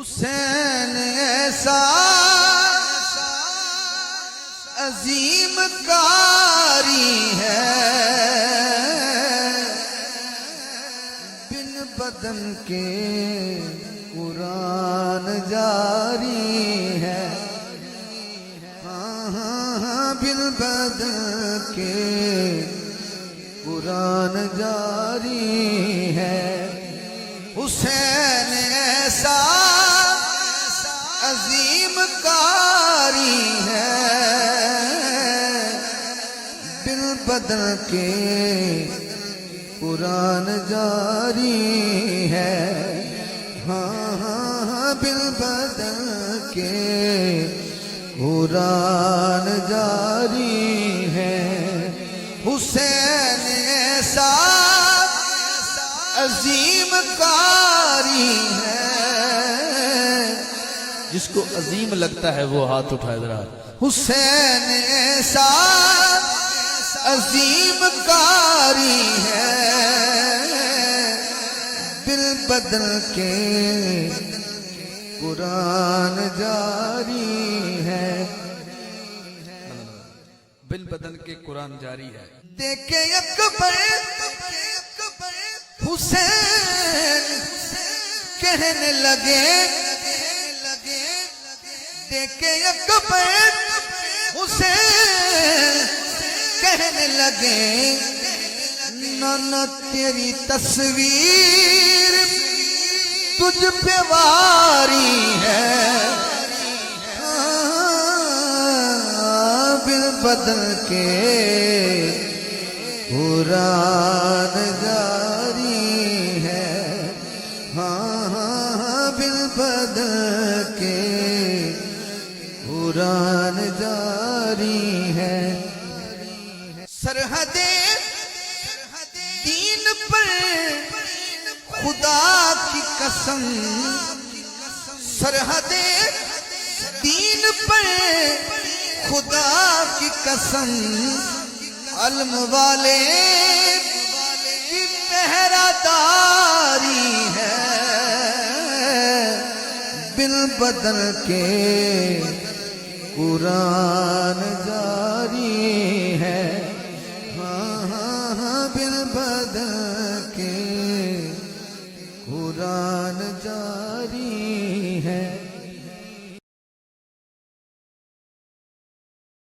حسین ایسا عظیم کاری ہے، بن بدن کے قرآن جاری ہے، بن بدن کے قرآن جاری ہے۔ حسین ایسا عظیم کاری ہے، بن بدن کے قرآن جاری ہے، بن بدن کے قرآن جاری ہے۔ حسین ایسا عظیم کاری ہے، جس کو عظیم لگتا ہے وہ ہاتھ اٹھائے ذرا۔ حسین ایسا عظیم کاری ہے، بن بدن کے قرآن جاری ہے، بن بدن کے قرآن جاری ہے۔ دیکھے اکبر حسین کہنے لگے، دیکھے اکبر حسین کہنے لگے، نانا تیری تصویر تجھ پہ واری ہے، بن بدن کے قرآن جاری ہے، بن بدن کے قرآن جاری ہے۔ سرحد دین پر خدا کی قسم، سرحد دین پر خدا کی قسم، علم والے کی پہرہ داری ہے، بن بدن کے قرآن جاری ہے۔